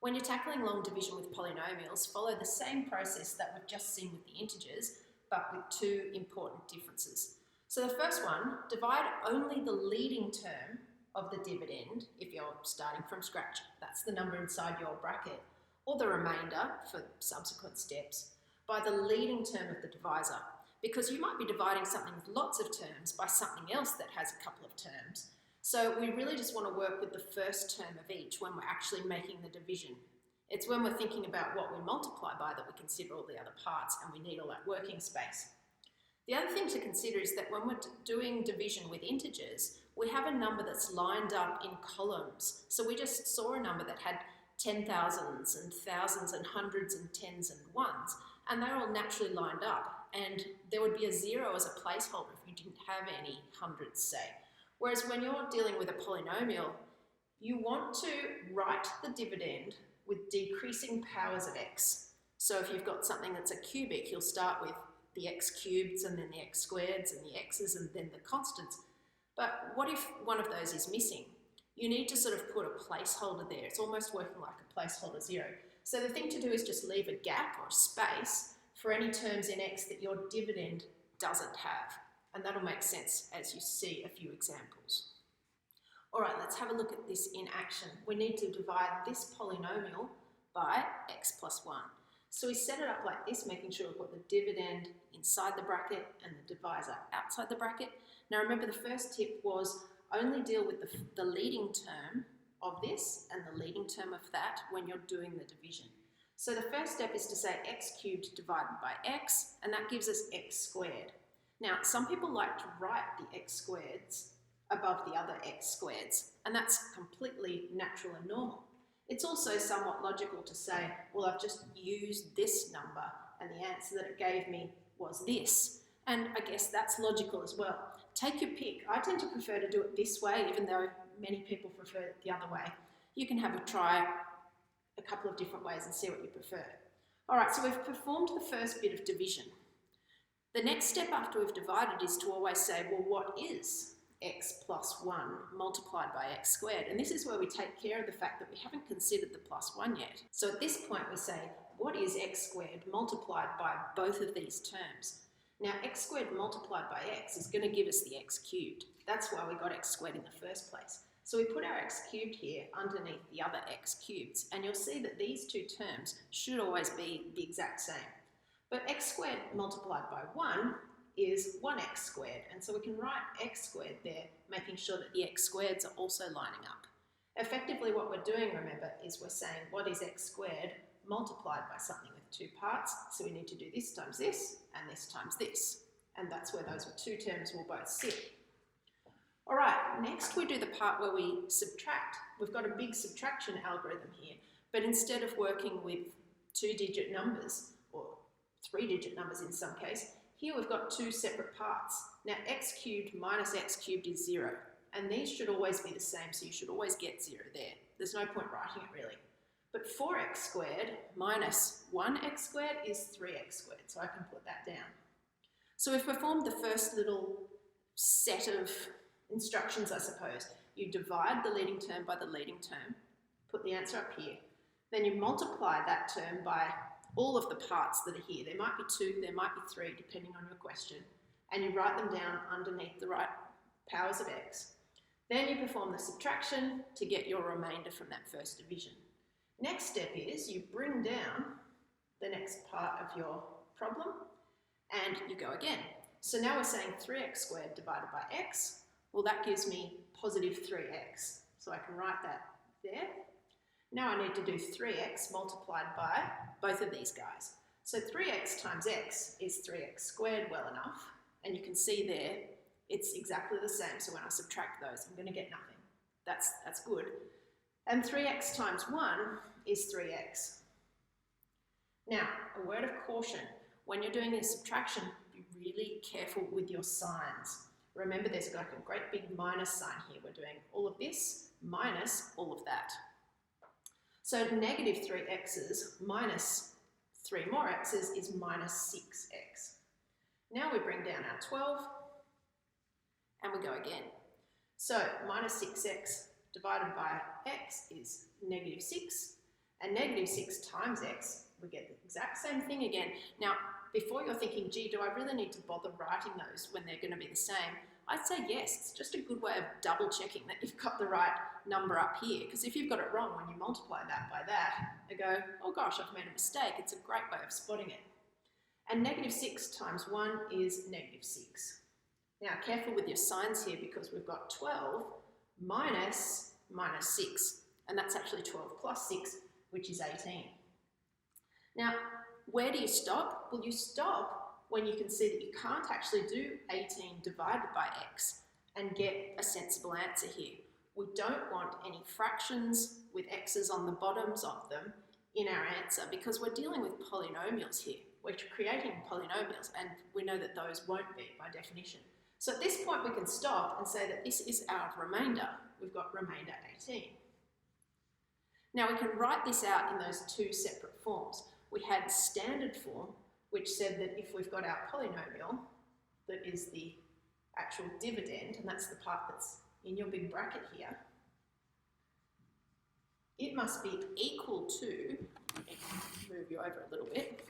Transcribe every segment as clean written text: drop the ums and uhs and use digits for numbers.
When you're tackling long division with polynomials, follow the same process that we've just seen with the integers, but with two important differences. So the first one, divide only the leading term of the dividend if you're starting from scratch. That's the number inside your bracket, or the remainder for subsequent steps, by the leading term of the divisor, because you might be dividing something with lots of terms by something else that has a couple of terms. So we really just want to work with the first term of each when we're actually making the division. It's when we're thinking about what we multiply by that we consider all the other parts, and we need all that working space. The other thing to consider is that when we're doing division with integers, we have a number that's lined up in columns. So we just saw a number that had 10,000s and thousands and hundreds and tens and ones, and they're all naturally lined up, and there would be a 0 as a placeholder if you didn't have any hundreds, say. Whereas when you're dealing with a polynomial, you want to write the dividend with decreasing powers of x. So if you've got something that's a cubic, you'll start with the x cubeds and then the x squareds and the x's and then the constants. But what if one of those is missing? You need to sort of put a placeholder there. It's almost working like a placeholder 0. So the thing to do is just leave a gap or a space for any terms in x that your dividend doesn't have. And that'll make sense as you see a few examples. All right, let's have a look at this in action. We need to divide this polynomial by x plus 1. So we set it up like this, making sure we've got the dividend inside the bracket and the divisor outside the bracket. Now remember, the first tip was only deal with the leading term of this and the leading term of that when you're doing the division. So the first step is to say x cubed divided by x, and that gives us x squared. Now, some people like to write the x squareds above the other x squareds, and that's completely natural and normal. It's also somewhat logical to say, well, I've just used this number and the answer that it gave me was this. And I guess that's logical as well. Take your pick. I tend to prefer to do it this way, even though many people prefer it the other way. You can have a try a couple of different ways and see what you prefer. All right, so we've performed the first bit of division. The next step after we've divided is to always say, well, what is x plus 1 multiplied by x squared? And this is where we take care of the fact that we haven't considered the plus 1 yet. So at this point we say, what is x squared multiplied by both of these terms? Now x squared multiplied by x is going to give us the x cubed. That's why we got x squared in the first place. So we put our x cubed here underneath the other x cubes, and you'll see that these two terms should always be the exact same. But x squared multiplied by 1 is 1x squared, and so we can write x squared there, making sure that the x squareds are also lining up. Effectively what we're doing, remember, is we're saying what is x squared multiplied by something with two parts, so we need to do this times this and this times this, and that's where those two terms will both sit. All right, next we do the part where we subtract. We've got a big subtraction algorithm here, but instead of working with two-digit numbers, or three-digit numbers in some case, here we've got two separate parts. Now x cubed minus x cubed is 0, and these should always be the same, so you should always get 0 there. There's no point writing it really. But 4x squared minus 1x squared is 3x squared, so I can put that down. So we've performed the first little set of instructions, I suppose. You divide the leading term by the leading term, put the answer up here. Then you multiply that term by all of the parts that are here. There might be 2, there might be 3, depending on your question, and you write them down underneath the right powers of x. Then you perform the subtraction to get your remainder from that first division. Next step is you bring down the next part of your problem and you go again. So now we're saying 3x squared divided by x. Well, that gives me positive 3x. So I can write that there. Now I need to do 3x multiplied by both of these guys. So 3x times x is 3x squared well enough. And you can see there, it's exactly the same. So when I subtract those, I'm going to get nothing. That's good. And 3x times 1 is 3x. Now, a word of caution. When you're doing this subtraction, be really careful with your signs. Remember, there's like a great big minus sign here. We're doing all of this minus all of that. So negative 3x's minus 3 more x's is minus 6x. Now we bring down our 12 and we go again. So minus 6x divided by x is negative 6, And negative 6 times x, we get the exact same thing again. Now, before you're thinking, gee, do I really need to bother writing those when they're going to be the same? I'd say yes. It's just a good way of double checking that you've got the right number up here. Because if you've got it wrong when you multiply that by that, and go, oh gosh, I've made a mistake, it's a great way of spotting it. And negative 6 times 1 is negative 6. Now, careful with your signs here because we've got 12 minus 6. And that's actually 12 plus 6, which is 18. Now, where do you stop? Well, you stop when you can see that you can't actually do 18 divided by x and get a sensible answer here. We don't want any fractions with x's on the bottoms of them in our answer because we're dealing with polynomials here. We're creating polynomials and we know that those won't be by definition. So at this point we can stop and say that this is our remainder. We've got remainder 18. Now we can write this out in those two separate forms. We had standard form, which said that if we've got our polynomial, that is the actual dividend, and that's the part that's in your big bracket here, it must be equal to, move you over a little bit,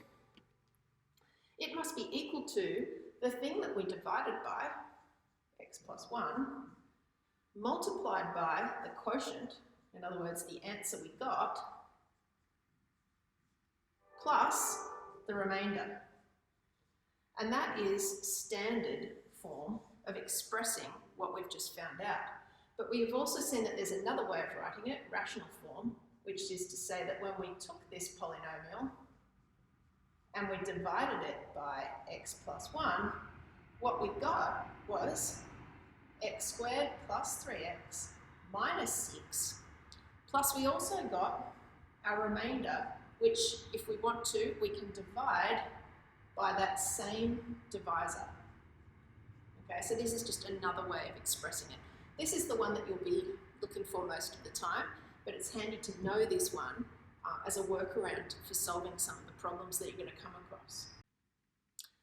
it must be equal to the thing that we divided by, x plus 1, multiplied by the quotient, in other words, the answer we got, plus the remainder. And that is standard form of expressing what we've just found out. But we have also seen that there's another way of writing it, rational form, which is to say that when we took this polynomial and we divided it by x plus 1, what we got was x squared plus 3x minus 6, plus we also got our remainder, which if we want to, we can divide by that same divisor. Okay, so this is just another way of expressing it. This is the one that you'll be looking for most of the time, but it's handy to know this one as a workaround for solving some of the problems that you're going to come across.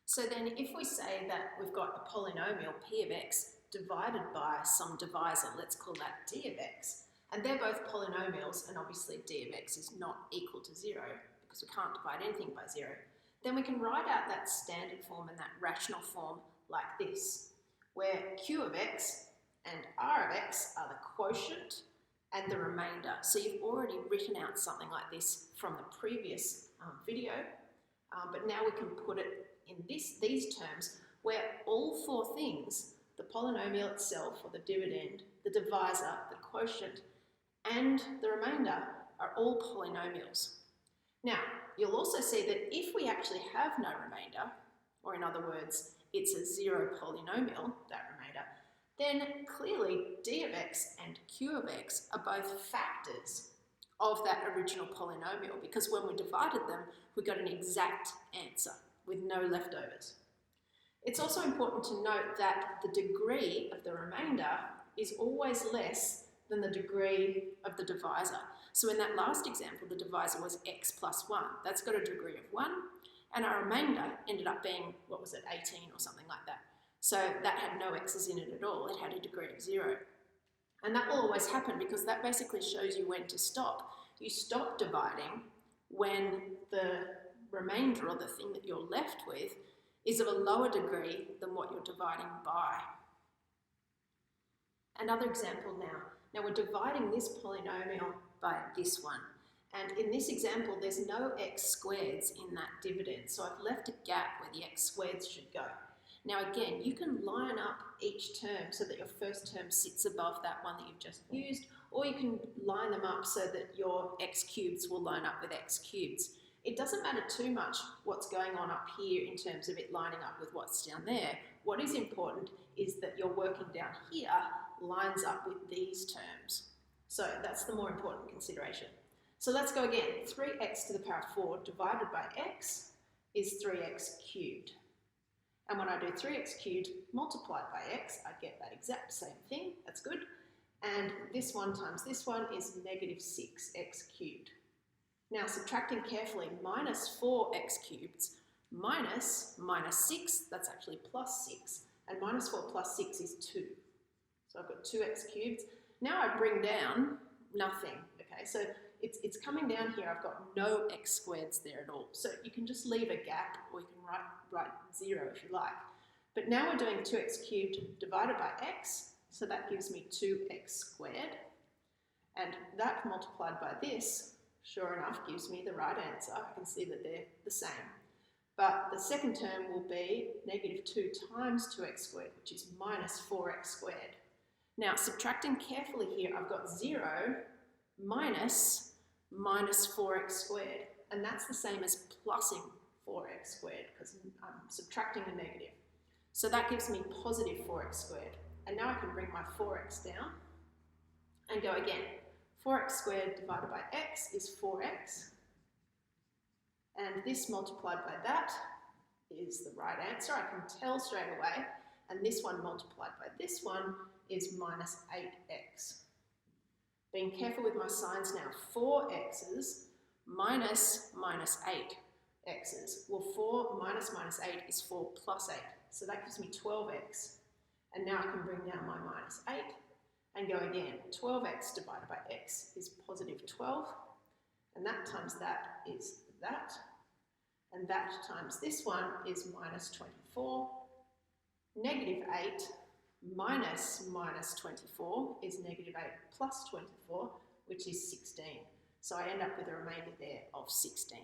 So then if we say that we've got a polynomial p of x divided by some divisor, let's call that d of x, and they're both polynomials, and obviously d of x is not equal to 0 because we can't divide anything by 0, then we can write out that standard form and that rational form like this, where q of x and r of x are the quotient and the remainder. So you've already written out something like this from the previous video, but now we can put it in these terms where all four things, the polynomial itself or the dividend, the divisor, the quotient, and the remainder are all polynomials. Now, you'll also see that if we actually have no remainder, or in other words, it's a 0 polynomial, that remainder, then clearly d of x and q of x are both factors of that original polynomial, because when we divided them, we got an exact answer with no leftovers. It's also important to note that the degree of the remainder is always less than the degree of the divisor. So in that last example, the divisor was x plus 1. That's got a degree of 1, and our remainder ended up being, what was it, 18 or something like that. So that had no x's in it at all. It had a degree of 0. And that will always happen because that basically shows you when to stop. You stop dividing when the remainder, or the thing that you're left with, is of a lower degree than what you're dividing by. Another example now. Now we're dividing this polynomial by this one. And in this example, there's no x squareds in that dividend. So I've left a gap where the x squareds should go. Now again, you can line up each term so that your first term sits above that one that you've just used, or you can line them up so that your x cubes will line up with x cubes. It doesn't matter too much what's going on up here in terms of it lining up with what's down there. What is important is that your working down here lines up with these terms. So that's the more important consideration. So let's go again. 3x to the power of 4 divided by x is 3x cubed. And when I do 3x cubed multiplied by x, I get that exact same thing. That's good. And this one times this one is negative 6x cubed. Now subtracting carefully, minus 4x cubed minus 6, that's actually plus 6. And minus 4 plus 6 is 2. So I've got 2x cubed. Now I bring down nothing. Okay, so it's coming down here. I've got no x squareds there at all. So you can just leave a gap, or you can write 0 if you like. But now we're doing 2x cubed divided by x, so that gives me 2x squared. And that multiplied by this, sure enough, gives me the right answer. I can see that they're the same. But the second term will be negative 2 times 2x squared, which is minus 4x squared. Now, subtracting carefully here, I've got 0 minus 4x squared. And that's the same as plussing 4x squared, because I'm subtracting a negative. So that gives me positive 4x squared. And now I can bring my 4x down and go again. 4x squared divided by x is 4x. And this multiplied by that is the right answer. I can tell straight away. And this one multiplied by this one is minus 8x. Being careful with my signs now. 4x's minus 8 x's. Well, 4 minus 8 is 4 plus 8. So that gives me 12x. And now I can bring down my minus 8 and go again. 12x divided by x is positive 12. And that times that is that. And that times this one is minus 24. Negative 8 minus 24 is negative 8 plus 24, which is 16. So I end up with a remainder there of 16.